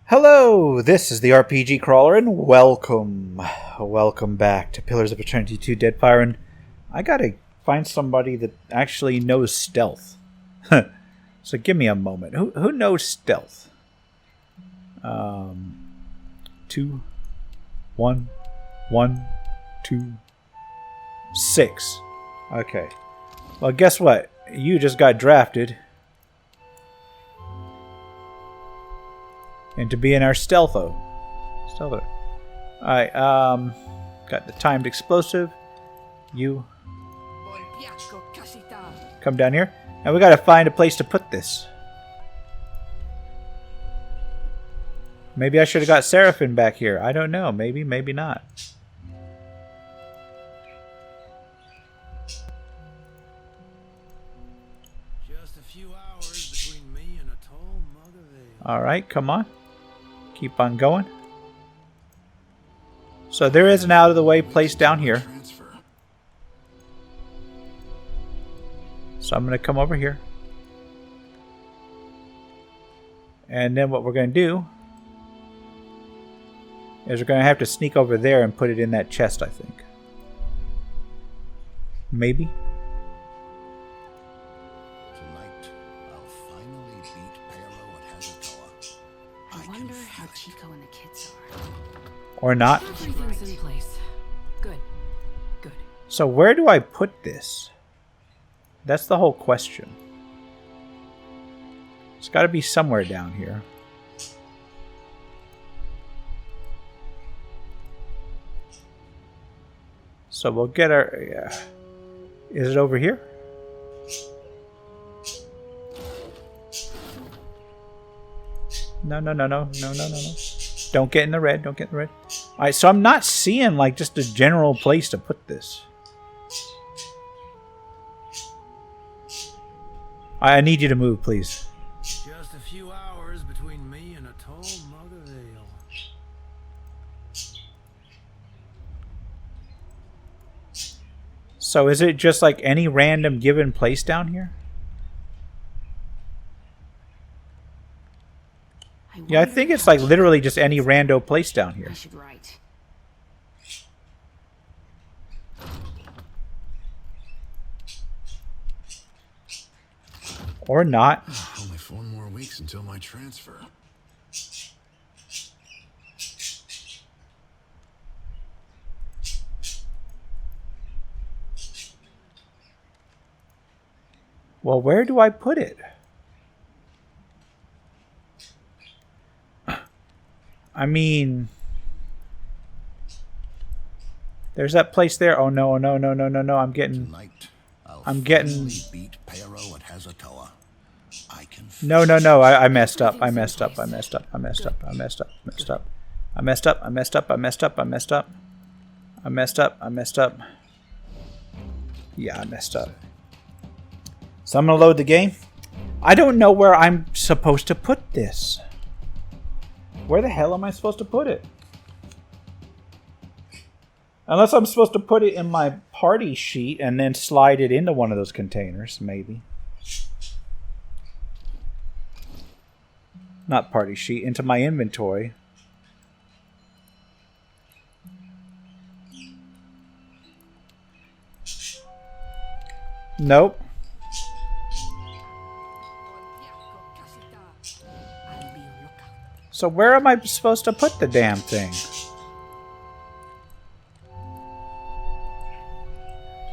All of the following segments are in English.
Hello, this is the RPG Crawler, and welcome back to Pillars of Eternity 2 Deadfire, and I gotta find somebody that actually knows stealth. So give me a moment. Who knows stealth? 2, 1, 1, 2, 6. Okay. Well, guess what? You just got drafted into being our stealtho. Alright, got the timed explosive. You come down here. And we gotta find a place to put this. Maybe I should have got Seraphim back here. I don't know. Maybe, maybe not. Just a few hours between me and a tall mother veil. Alright, come on. Keep on going. So there is an out-of-the-way place down here. So I'm going to come over here. And then what we're going to do is we're going to have to sneak over there and put it in that chest, I think. Maybe. Tonight, I'll finally beat Pero at Hazatoa. I wonder how Chico and the kids are. Or not. Everything's in place. Good. Good. So where do I put this? That's the whole question. It's got to be somewhere down here. So we'll get our... Is it over here? No. Don't get in the red. Don't get in the red. Alright, so I'm not seeing like just a general place to put this. I need you to move, please. Just a few hours between me and a tall mother veil. So is it just like any random given place down here? Yeah, I think it's like literally just any rando place down here. I should write. Or not. Only 4 more weeks until my transfer. Well, where do I put it? I mean, there's that place there. Oh no! I'm getting. Tonight, I'm getting. beat Pero at Hazatoa. I can. No. I messed up. I messed up. Yeah, I messed up. So I'm gonna load the game. I don't know where I'm supposed to put this. Where the hell am I supposed to put it? Unless I'm supposed to put it in my party sheet and then slide it into one of those containers, maybe. Not party sheet, into my inventory. Nope. So where am I supposed to put the damn thing?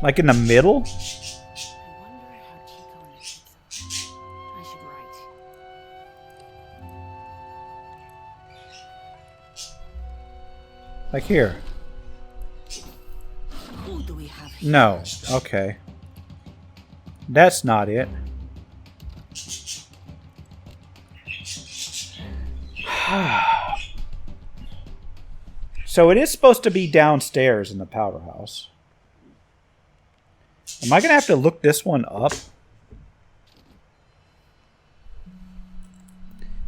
Like in the middle? I wonder how Chico and the kids are. I should write. Like here? Who do we have here? No. Okay. That's not it. So it is supposed to be downstairs in the powerhouse. Am I going to have to look this one up?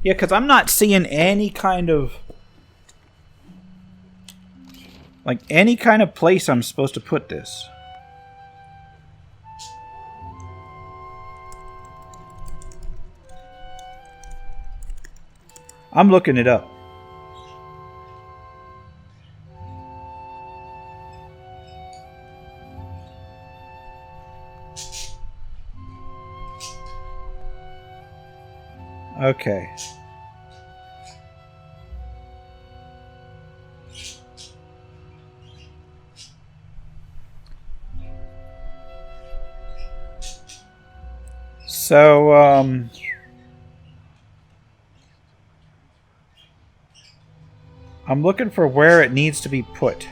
Yeah, because I'm not seeing any kind of... like any kind of place I'm supposed to put this. I'm looking it up. Okay. So, I'm looking for where it needs to be put.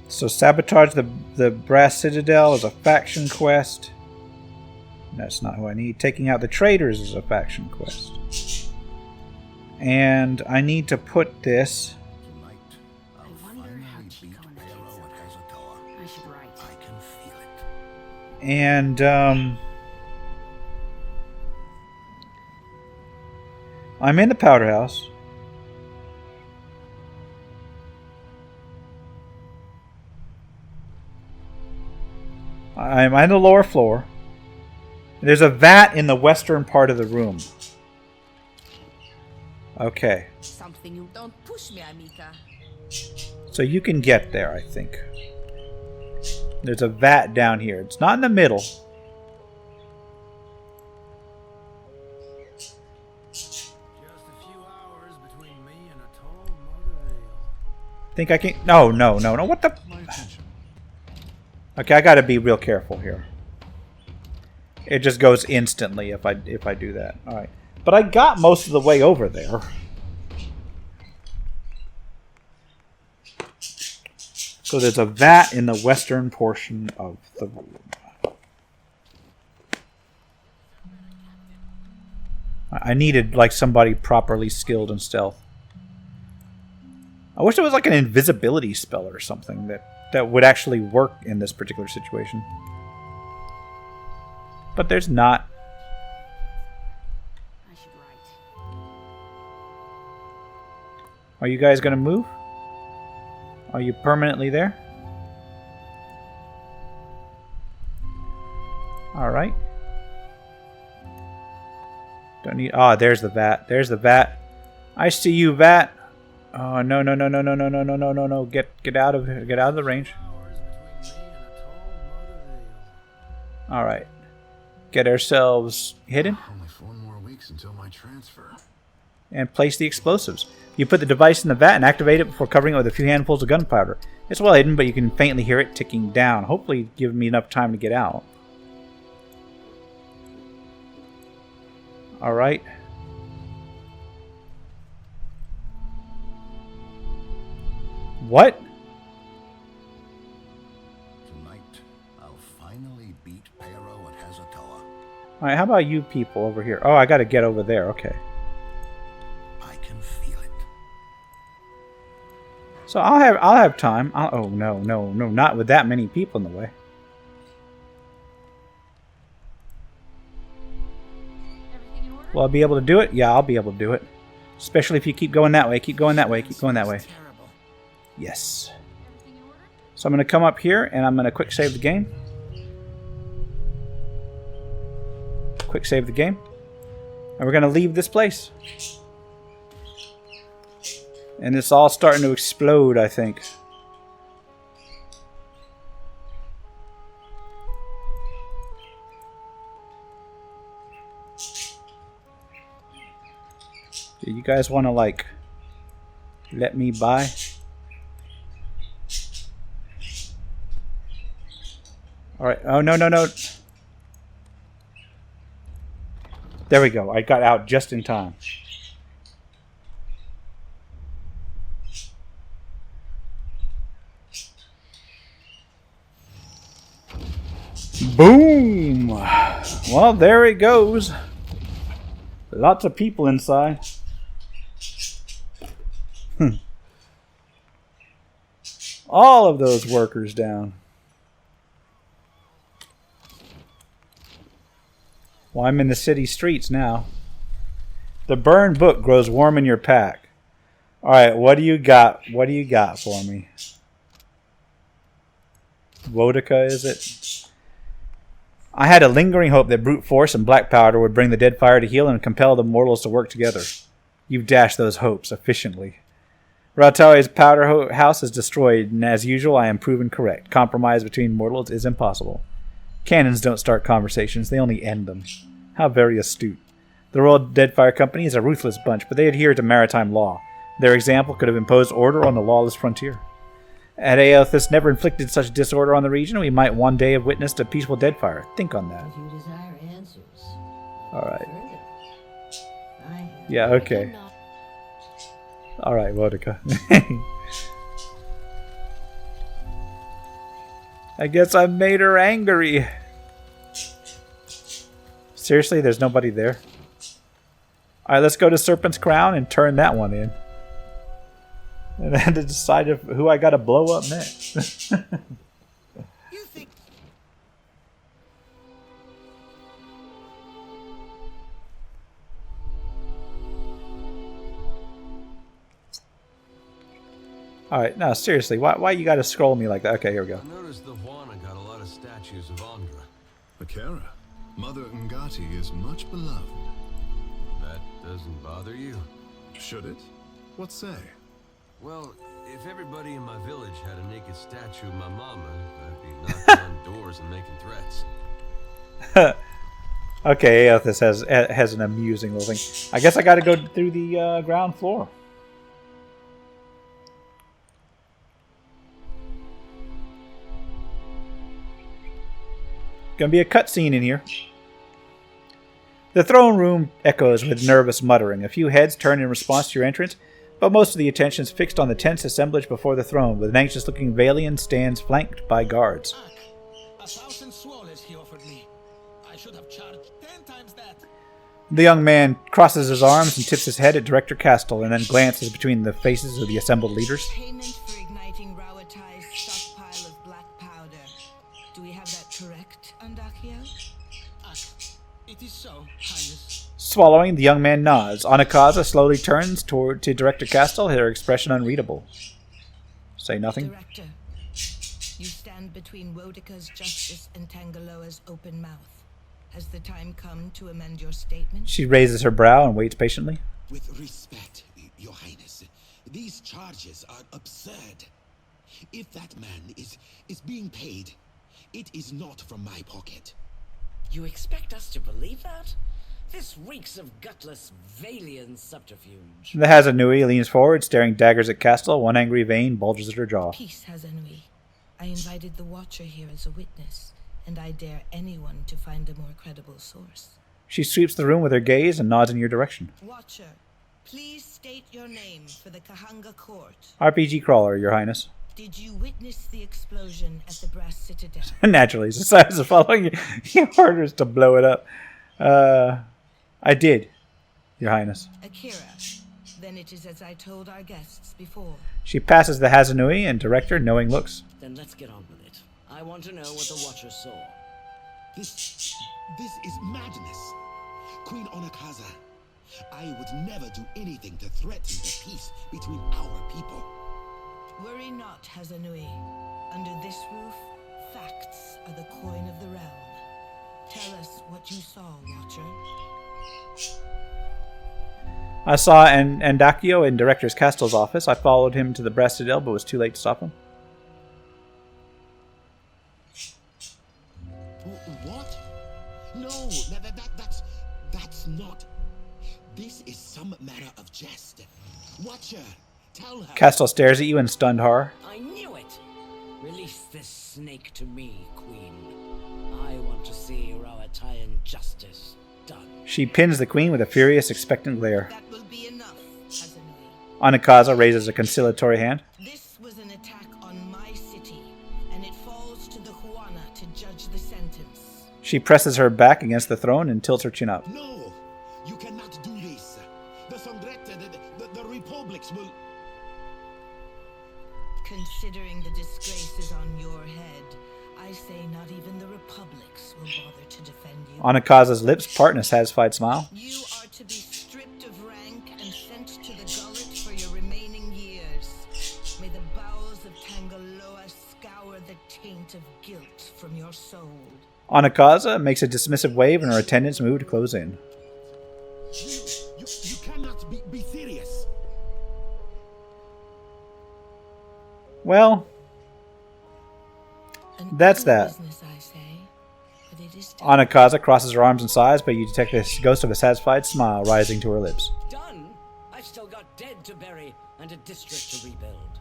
So sabotage the Brass Citadel is a faction quest. That's not who I need. Taking out the traitors is a faction quest. And I need to put this... Tonight, I'll I wonder how finally beat Chico and the Pero kids at are. Hazatoa. I should write. I can feel it. And, I'm in the powder house. I'm on the lower floor. There's a vat in the western part of the room. Okay. Something you don't push me, Amica. So you can get there, I think. There's a vat down here. It's not in the middle. Just a few hours between me and a tall mother ale. Think I can... No. What the... My attention. Okay, I gotta be real careful here. It just goes instantly if I do that. Alright. But I got most of the way over there. So there's a vat in the western portion of the room. I needed like somebody properly skilled in stealth. I wish there was like an invisibility spell or something that would actually work in this particular situation. But there's not. I should write. Are you guys going to move? Are you permanently there? Alright. Don't need... Ah, there's the vat. There's the vat. I see you, vat. Oh, no. Get out of here. Get out of the range. Hours between me and a tall mother ale. Alright. Get ourselves hidden. Only 4 more weeks until my transfer. And place the explosives. You put the device in the vat and activate it before covering it with a few handfuls of gunpowder. It's well hidden, but you can faintly hear it ticking down. Hopefully give me enough time to get out. Alright. What? Tonight, I'll finally beat Pero at Hazatoa. Alright, how about you people over here? Oh, I gotta get over there. Okay. I can feel it. So I'll have time. Oh no, not with that many people in the way. Everything in order? Will I be able to do it? Yeah, I'll be able to do it. Especially if you keep going that way. Keep going that way. Keep going that way. Terrible. Yes. Everything in order? So I'm going to come up here and I'm going to quick save the game. Quick save the game. And we're going to leave this place. And it's all starting to explode, I think. Do you guys want to, like, let me by? Alright. Oh, no. There we go. I got out just in time. Boom! Well, there it goes. Lots of people inside. All of those workers down. Well, I'm in the city streets now. The burned book grows warm in your pack. Alright, what do you got? What do you got for me? Wodica, is it? I had a lingering hope that brute force and black powder would bring the Deadfire to heel and compel the mortals to work together. You've dashed those hopes efficiently. Ratao's house is destroyed, and as usual, I am proven correct. Compromise between mortals is impossible. Cannons don't start conversations, they only end them. How very astute. The Royal Deadfire Company is a ruthless bunch, but they adhere to maritime law. Their example could have imposed order on the lawless frontier. Had Aothis never inflicted such disorder on the region, we might one day have witnessed a peaceful Deadfire. Think on that. If you desire answers. Alright. Further. I have. Yeah, okay. Not Alright, Vodka. I guess I made her angry. Seriously, there's nobody there? Alright, let's go to Serpent's Crown and turn that one in. And then to decide who I gotta blow up next. You think Alright, no, seriously, why you gotta scroll me like that? Okay, here we go. I noticed the Juana got a lot of statues of Andra. Akira, Mother Ngati is much beloved. That doesn't bother you? Should it? What say? Well, if everybody in my village had a naked statue of my mama, I'd be knocking on doors and making threats. Okay, Aothis has an amusing little thing. I guess I gotta go through the ground floor. Gonna be a cutscene in here. The throne room echoes with nervous muttering. A few heads turn in response to your entrance, but most of the attention is fixed on the tense assemblage before the throne, with an anxious-looking Valian stands flanked by guards. 1,000 swallows he offered me. I should have charged 10 times that. The young man crosses his arms and tips his head at Director Castle, and then glances between the faces of the assembled leaders. payment for igniting Rawatai's stockpile of black powder? Do we have that correct, Andakio? It is so, Highness. Swallowing, the young man nods. Anakaza slowly turns to Director Castle, her expression unreadable. Say nothing. Director, you stand between Wodika's justice and Tangaloa's open mouth. Has the time come to amend your statement? She raises her brow and waits patiently. With respect, Your Highness, these charges are absurd. If that man is being paid, it is not from my pocket. You expect us to believe that? This reeks of gutless Valian subterfuge. The Hazanui leans forward, staring daggers at Castle. One angry vein bulges at her jaw. Peace, Hazanui. I invited the Watcher here as a witness, and I dare anyone to find a more credible source. She sweeps the room with her gaze and nods in your direction. Watcher, please state your name for the Kahanga court. RPG Crawler, Your Highness. Did you witness the explosion at the Brass Citadel? Naturally, besides following your orders to blow it up. I did, Your Highness. Akira, then it is as I told our guests before. She passes the Hazanui and Director knowing looks. Then let's get on with it. I want to know what the Watcher saw. This is madness. Queen Onakaza, I would never do anything to threaten the peace between our people. Worry not, Hazanui. Under this roof, facts are the coin of the realm. Tell us what you saw, Watcher. I saw Andakio in Director's Castle's office. I followed him to the Brass Citadel, but was too late to stop him. What? No, that's not. This is some matter of jest. Watcher, tell her. Castle stares at you in stunned horror. I knew it! Release this snake to me, Queen. I want to see Rawatayan justice done. She pins the Queen with a furious, expectant glare. That will be enough, Hazanui. Anakaza raises a conciliatory hand. This was an attack on my city, and it falls to the Juana to judge the sentence. She presses her back against the throne and tilts her chin up. No, you cannot do this. The Sondretta, the Republics will. Considering the disgraces on your head, I say not even the Republics will bother to defend you. Anakaza's lips part in a satisfied smile. You are to be stripped of rank and sent to the gullet for your remaining years. May the bowels of Tangaloa scour the taint of guilt from your soul. Anakaza makes a dismissive wave and her attendants move to close in. You cannot be serious. Well, An that's ugly that. business, I say, but it is done. Anakaza crosses her arms and sighs, but you detect the ghost of a satisfied smile rising to her lips. Done? I've still got dead to bury and a district to rebuild.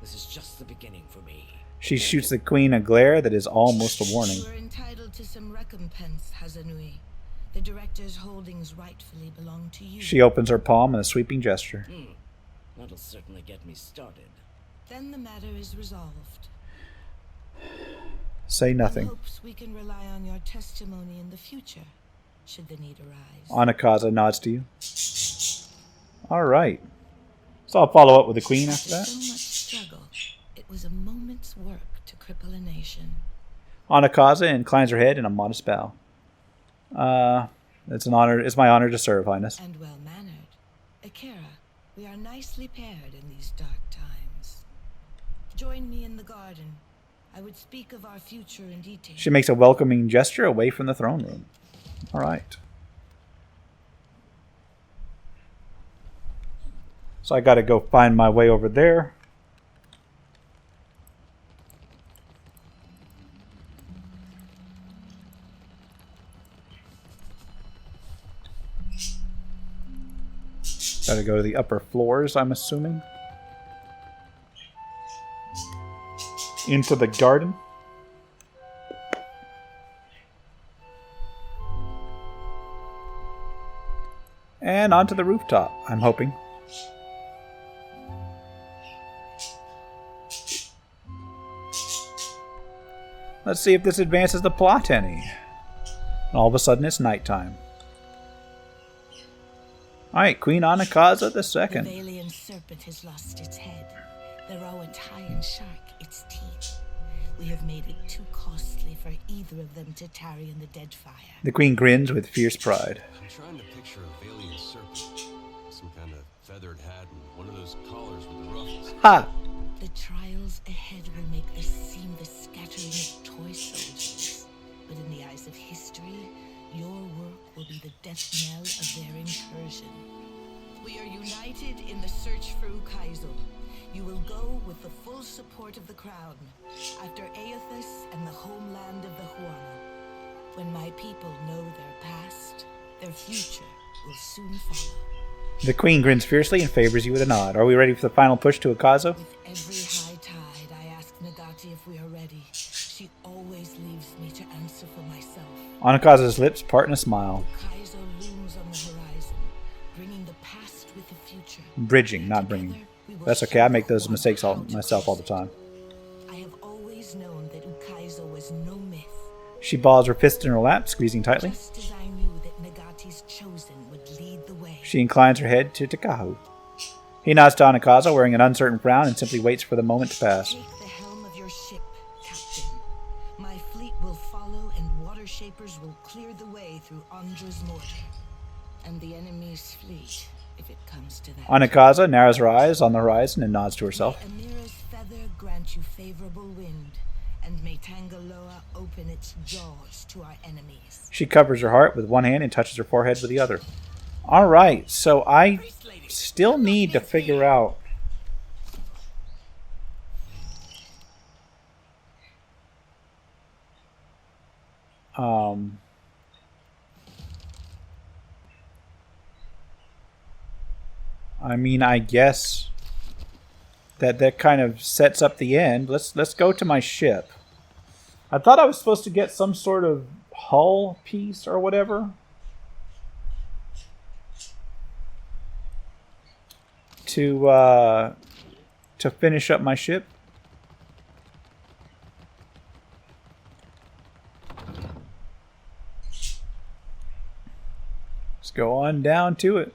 This is just the beginning for me. She shoots the queen a glare that is almost a warning. You are entitled to some recompense, Hazanui. The director's holdings rightfully belong to you. She opens her palm in a sweeping gesture. That'll certainly get me started. Then the matter is resolved. Say In nothing. hopes we can rely on your testimony in the future, should the need arise. Anakaza nods to you. Alright. So I'll follow up with the queen after After that. so much struggle, it was a moment's work to cripple a nation. Anakaza inclines her head in a modest bow. It's my honor to serve, Highness. And well-mannered. Akira, we are nicely paired in these dark times. Join me in the garden. I would speak of our future in detail. She makes a welcoming gesture away from the throne room. Alright. So I gotta go find my way over there. Gotta go to the upper floors, I'm assuming. Into the garden. And onto the rooftop, I'm hoping. Let's see if this advances the plot any. And all of a sudden it's nighttime. Alright, Queen Anakaza The II. Valian serpent has lost its head. The Rowan shark its teeth. We have made it too costly for either of them to tarry in the Deadfire. The Queen grins with fierce pride. I'm trying to picture a Valian serpent. Some kind of feathered hat and one of those collars with the ruffles. Ha! The trials ahead will make this seem the scattering of toy soldiers. But in the eyes of history, your work will be the death knell of their incursion. We are united in the search for Ukaizo. You will go with the full support of the crown, after Aethys and the homeland of the Huana. When my people know their past, their future will soon follow. The Queen grins fiercely and favors you with a nod. Are we ready for the final push to Akazo? With every high tide, I ask Nagati if we are ready. She always leaves me to answer for myself. Anakaza's lips part in a smile. Ukaizo looms on the horizon, bringing the past with the future. Bridging, not bringing. Together, we will That's okay, I make shape those the mistakes Huana myself all the time. I have always known that Ukaizo was no myth. She balls her fist in her lap, squeezing tightly. Just as I knew that Nagati's chosen would lead the way. She inclines her head to Takahu. He nods to Anakaza, wearing an uncertain frown, and simply waits for the moment to pass. Take the helm of your ship, Captain. My fleet will follow, and water shapers will clear the way through Andra's mortar. And the enemy's fleet, if it comes to that. Anakaza narrows her eyes on the horizon and nods to herself. May Amira's feather grant you favorable wind, and may Tangaloa open its jaws to our enemies. She covers her heart with one hand and touches her forehead with the other. Alright, so I still need to figure out... I mean, I guess that kind of sets up the end. Let's go to my ship. I thought I was supposed to get some sort of hull piece or whatever. To finish up my ship. Let's go on down to it.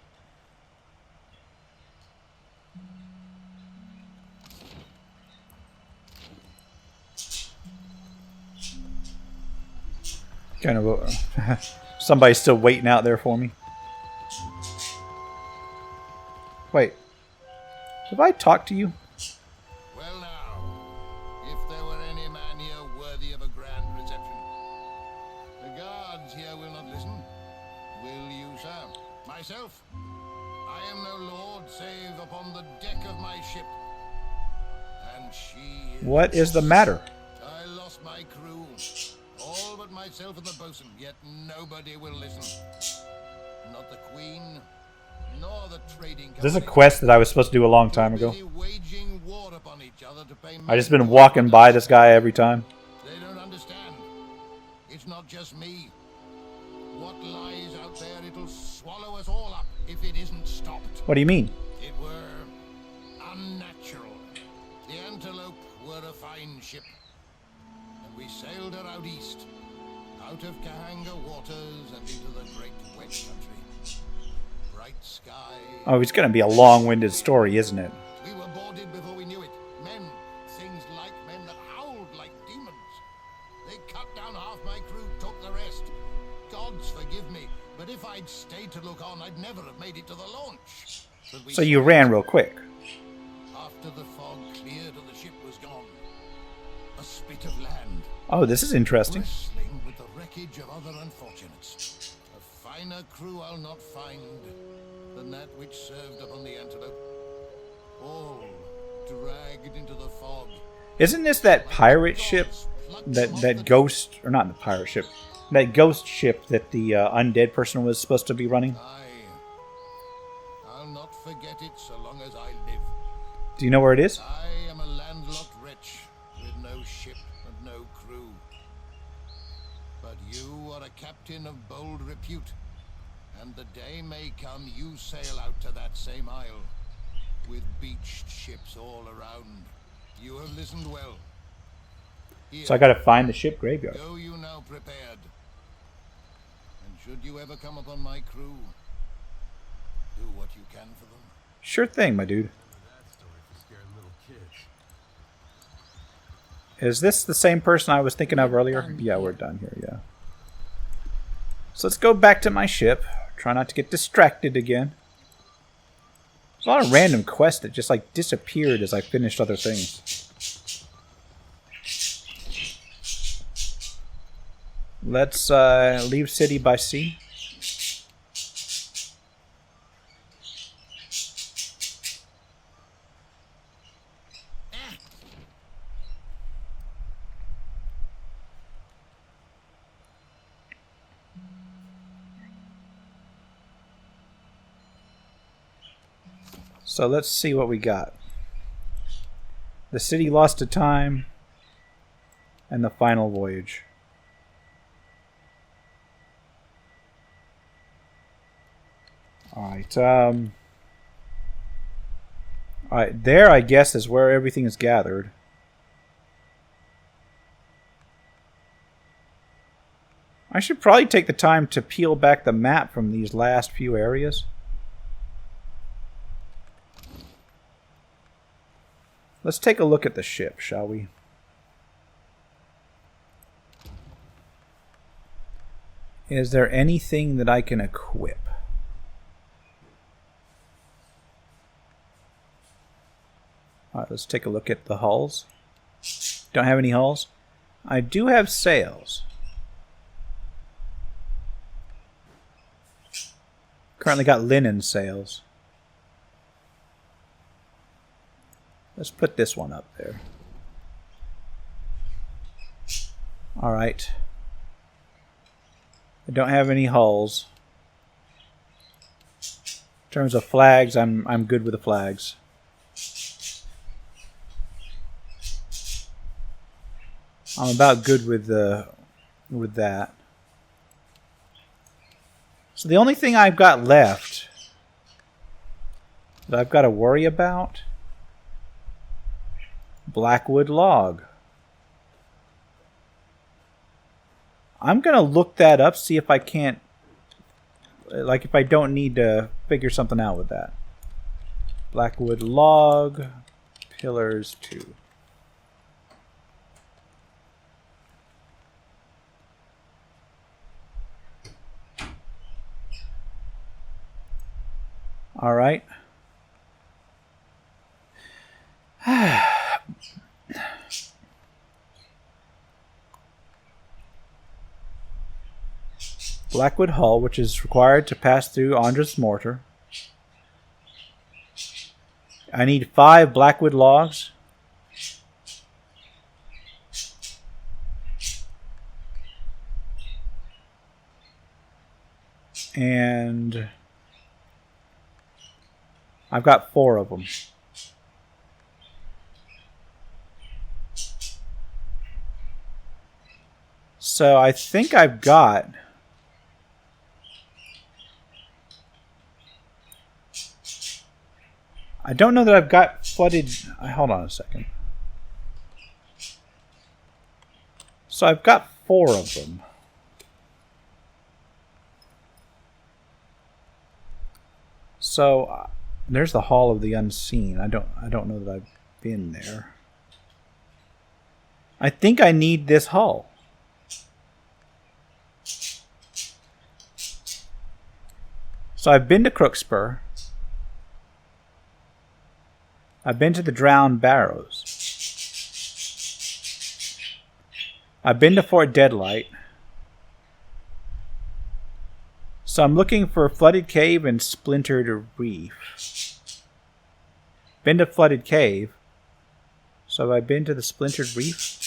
Kind of somebody's still waiting out there for me. Wait. Have I talked to you? Well now, if there were any man here worthy of a grand reception. The guards here will not listen. Will you, sir? Myself? I am no lord save upon the deck of my ship. And and she is... What is the matter? I lost my crew. All but myself and the bosun, yet nobody will listen. Not the Queen, nor the trading Is this a company. quest that I was supposed to do a long time ago? Busy waging war upon each other to pay I just men been to walking work by on this us. guy every time. They don't understand. It's not just me. What lies out there, it'll swallow us all up if it isn't stopped. What do you mean? It were unnatural. The Antelope were a fine ship, and we sailed her out east, out of Kahanga waters and into the great wet country. Bright sky. Oh, it's going to be a long-winded story, isn't it? We were boarded before we knew it. Men, things like men that howled like demons. They cut down half my crew, took the rest. Gods forgive me, but if I'd stayed to look on, I'd never have made it to the launch. But we So you ran real quick. After the fog cleared and the ship was gone, a spit of land, Oh, this is interesting. bristling with the wreckage of other unfortunates. A finer crew I'll not find than that which served upon the Antelope. All dragged into the fog. Isn't this that pirate ship? That ghost... Or not the pirate ship. That ghost ship that the undead person was supposed to be running? I'll not forget it so long as I live. Do you know where it is? I am a landlocked wretch with no ship and no crew. But you are a captain of bold repute, and the day may come you sail out to that same isle, with beached ships all around. You have listened well. Here, So I gotta find the ship graveyard. go you now prepared. And should you ever come upon my crew, do what you can for them. Sure thing, my dude. That story for scaring little kids. Is this the same person I was thinking of earlier? Yeah, we're done here, yeah. So let's go back to my ship. Try not to get distracted again. There's a lot of random quests that just like disappeared as I finished other things. Let's leave city by sea. So let's see what we got. The city lost to time and the final voyage. Alright, alright, there I guess is where everything is gathered. I should probably take the time to peel back the map from these last few areas. Let's take a look at the ship, shall we? Is there anything that I can equip? Alright, let's take a look at the hulls. Don't have any hulls. I do have sails. Currently got linen sails. Let's put this one up there. Alright. I don't have any hulls. In terms of flags, I'm good with the flags. I'm about good with that. So the only thing I've got left that I've got to worry about, Blackwood log. I'm gonna look that up, see if I can't, like if I don't need to figure something out with that. Blackwood log, pillars 2. All right. Blackwood hull, which is required to pass through Andra's mortar. I need 5 Blackwood logs. And I've got 4 of them. So I think I've got... I don't know that I've got flooded... Hold on a second. So I've got 4 of them. So there's the Hall of the Unseen. I don't know that I've been there. I think I need this hall. So I've been to Crookspur. I've been to the Drowned Barrows. I've been to Fort Deadlight. So I'm looking for Flooded Cave and Splintered Reef. Been to Flooded Cave. So have I been to the Splintered Reef?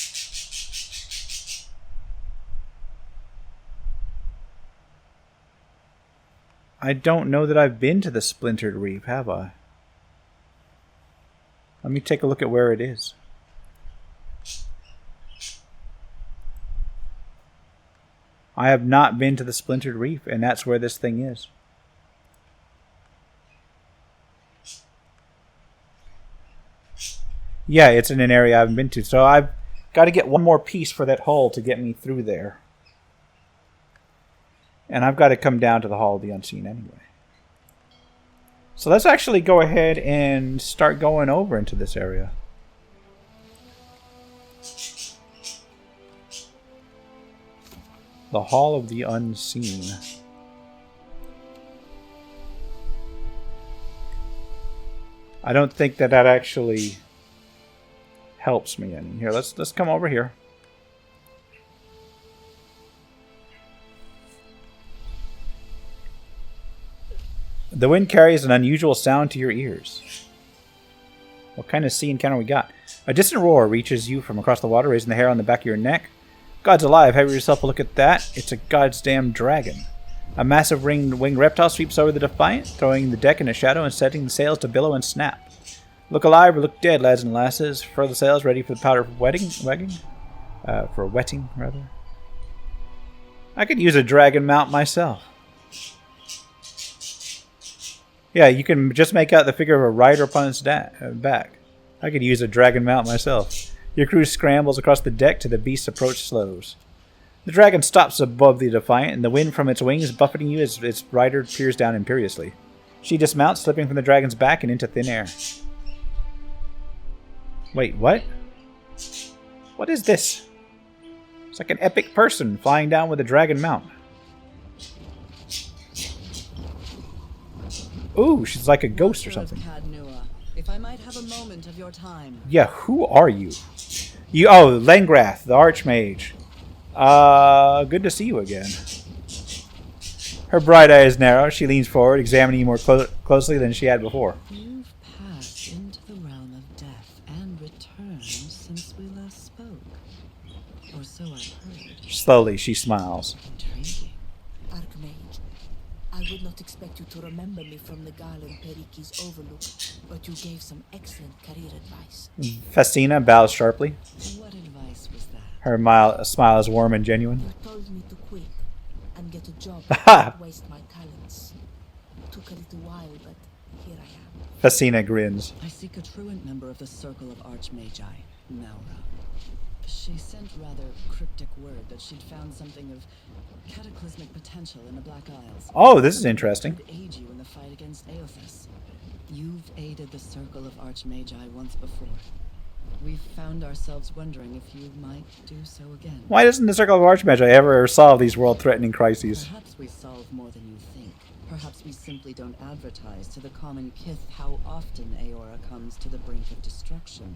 I don't know that I've been to the Splintered Reef, have I? Let me take a look at where it is. I have not been to the Splintered Reef, and that's where this thing is. Yeah, it's in an area I haven't been to, so I've got to get one more piece for that hull to get me through there. And I've got to come down to the Hall of the Unseen anyway. So let's actually go ahead and start going over into this area. The Hall of the Unseen. I don't think that actually helps me any. Here, let's come over here. The wind carries an unusual sound to your ears. What kind of sea encounter we got? A distant roar reaches you from across the water, raising the hair on the back of your neck. God's alive, have yourself a look at that. It's a goddamn dragon. A massive winged reptile sweeps over the Defiant, throwing the deck in a shadow and setting the sails to billow and snap. Look alive or look dead, lads and lasses. Furl the sails, ready for the powder wetting. For wetting, rather. I could use a dragon mount myself. Yeah, you can just make out the figure of a rider upon its back. I could use a dragon mount myself. Your crew scrambles across the deck till the beast's approach slows. The dragon stops above the Defiant, and the wind from its wings buffeting you as its rider peers down imperiously. She dismounts, slipping from the dragon's back and into thin air. Wait, what? What is this? It's like an epic person flying down with a dragon mount. Ooh, she's like a ghost or something. If I might have a moment of your time. Yeah, who are you? Oh, Lengrath, the Archmage. Good to see you again. Her bright eyes narrow. She leans forward, examining you more closely than she had before. You've passed into the realm of death and returned since we last spoke. Or so I've heard. Slowly, she smiles. Intriguing. Archmage, I would not expect you to remember me from the Garland Periki's Overlook, but you gave some excellent career advice. Festina bows sharply. What advice was that? Her smile is warm and genuine. You told me to quit and get a job that would waste my talents. Took a little while, but here I am. Festina grins. I seek a truant member of the Circle of Archmagi, Malra. She sent rather cryptic word that she'd found something of cataclysmic potential in the Black Isles. Oh, this is interesting. Could aid you in the fight against Aothas. You've aided the Circle of Archmagi once before. We've found ourselves wondering if you might do so again. Why doesn't the Circle of Archmage ever solve these world-threatening crises? Perhaps we solve more than you think. Perhaps we simply don't advertise to the common kith how often Aora comes to the brink of destruction.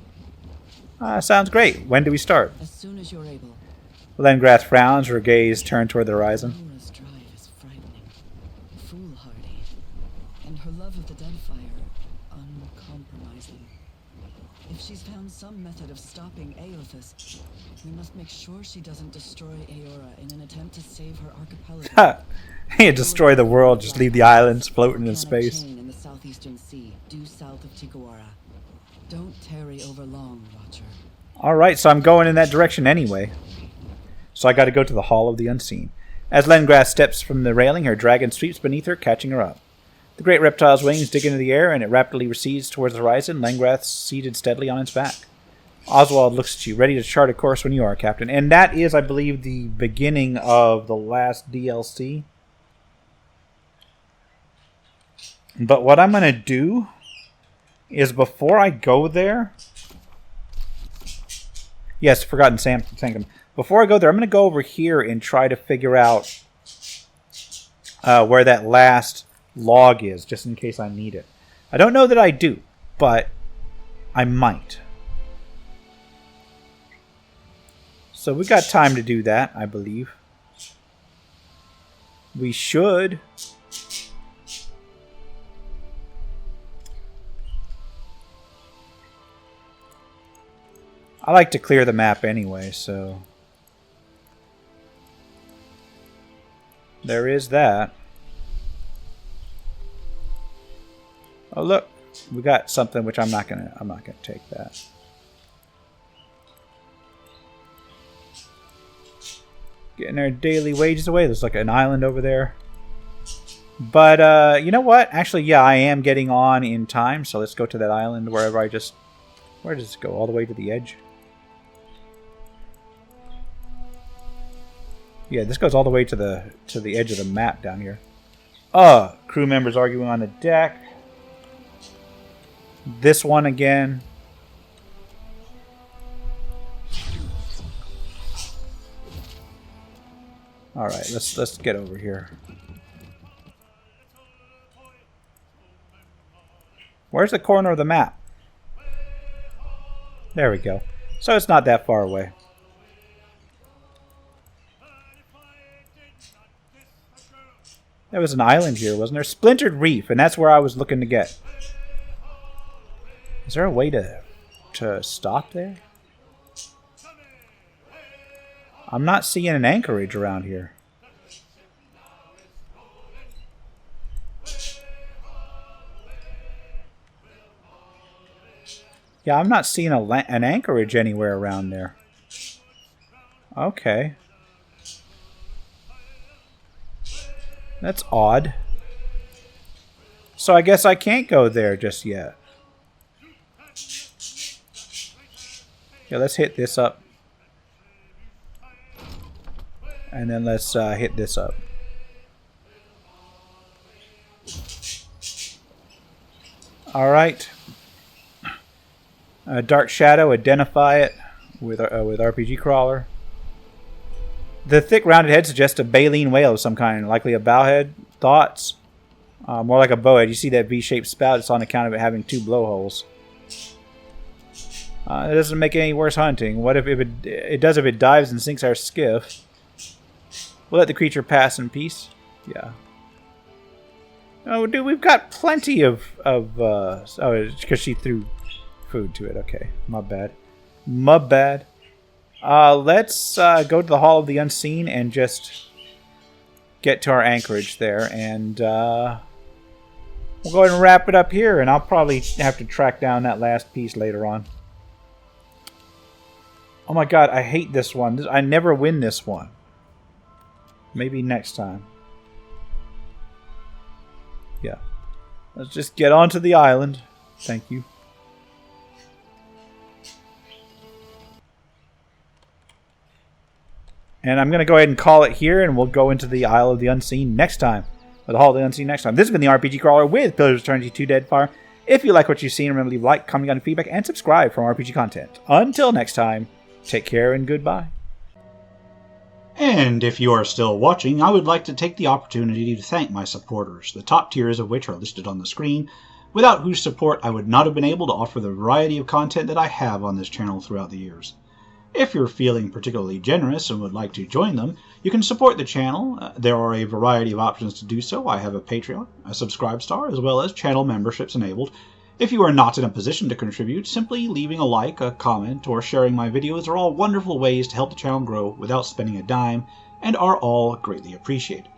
Sounds great. When do we start? As soon as you're able. Lengrath frowns, her gaze turned toward the horizon. Aora's drive is frightening, foolhardy, and her love of the Deadfire uncompromising. If she's found some method of stopping Aothas, we must make sure she doesn't destroy Aora in an attempt to save her archipelago. You destroy the world, just leave the islands floating in Volcanic space. chain in the southeastern sea, due south of Tikawara. Don't tarry over long, Watcher. Alright, so I'm going in that direction anyway. So I gotta go to the Hall of the Unseen. As Lengrath steps from the railing, her dragon sweeps beneath her, catching her up. The great reptile's wings dig into the air, and it rapidly recedes towards the horizon, Lengrath seated steadily on its back. Oswald looks at you, ready to chart a course when you are, Captain. And that is, I believe, the beginning of the last DLC. But what I'm going to do is before I go there... Yes, Forgotten Sanctum. Before I go there, I'm going to go over here and try to figure out where that last log is, just in case I need it. I don't know that I do, but I might. So we got time to do that, I believe. We should. I like to clear the map anyway, so... There is that. Oh look, we got something which I'm not gonna take that. Getting our daily wages away. There's like an island over there. But you know what? Actually, yeah, I am getting on in time, so let's go to that island wherever I just... Where does it go? All the way to the edge? Yeah, this goes all the way to the edge of the map down here. Crew members arguing on the deck. This one again. All right, let's get over here. Where's the corner of the map? There we go. So it's not that far away. There was an island here, wasn't there? Splintered Reef, and that's where I was looking to get. Is there a way to stop there? I'm not seeing an anchorage around here. Yeah, I'm not seeing an anchorage anywhere around there. Okay. That's odd. So I guess I can't go there just yet. Yeah, let's hit this up. And then let's hit this up. Alright. Dark Shadow, identify it with RPG Crawler. The thick rounded head suggests a baleen whale of some kind, likely a bowhead. Thoughts? More like a bowhead. You see that V-shaped spout? It's on account of it having 2 blowholes. It doesn't make it any worse hunting. What if it does if it dives and sinks our skiff? We'll let the creature pass in peace. Yeah. Oh, dude, we've got plenty of oh, it's because she threw food to it. Okay, my bad. My bad. Let's go to the Hall of the Unseen and just get to our anchorage there, and we'll go ahead and wrap it up here, and I'll probably have to track down that last piece later on. Oh my god, I hate this one. I never win this one. Maybe next time. Yeah. Let's just get onto the island. Thank you. And I'm going to go ahead and call it here, and we'll go into the Isle of the Unseen next time. Or the Hall of the Unseen next time. This has been the RPG Crawler with Pillars of Eternity 2 Deadfire. If you like what you've seen, remember to leave a like, comment on feedback, and subscribe for more RPG content. Until next time, take care and goodbye. And if you are still watching, I would like to take the opportunity to thank my supporters, the top tiers of which are listed on the screen, without whose support I would not have been able to offer the variety of content that I have on this channel throughout the years. If you're feeling particularly generous and would like to join them, you can support the channel. There are a variety of options to do so. I have a Patreon, a Subscribestar, as well as channel memberships enabled. If you are not in a position to contribute, simply leaving a like, a comment, or sharing my videos are all wonderful ways to help the channel grow without spending a dime, and are all greatly appreciated.